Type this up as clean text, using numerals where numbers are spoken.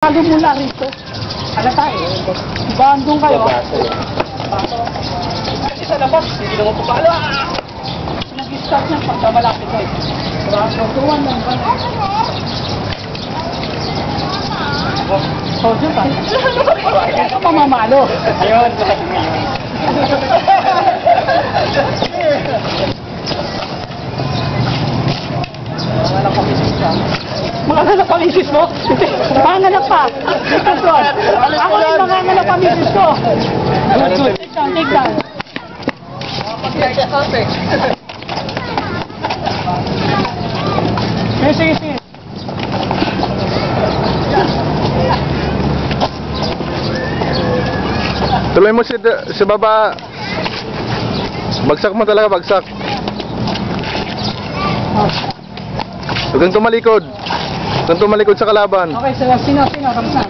Lalo mula rito. Ala tayo. Bandong kayo. Kasi sa labas, hindi naman po pala. Nag-start niya pagka malapit ko. Tuwan lang ba? Oh, dyan pa. Ito mamamalo. Ayun. Manganganak pa misis mo? Manganganak pa. Ako rin manganganak pa misis ko. Good. Take down. Sige. Tuloy mo si baba. Bagsak mo talaga, bagsak. Huwag kang tumalikod. Huwag kang tumalikod sa kalaban. Okay, so sino? Kamusta?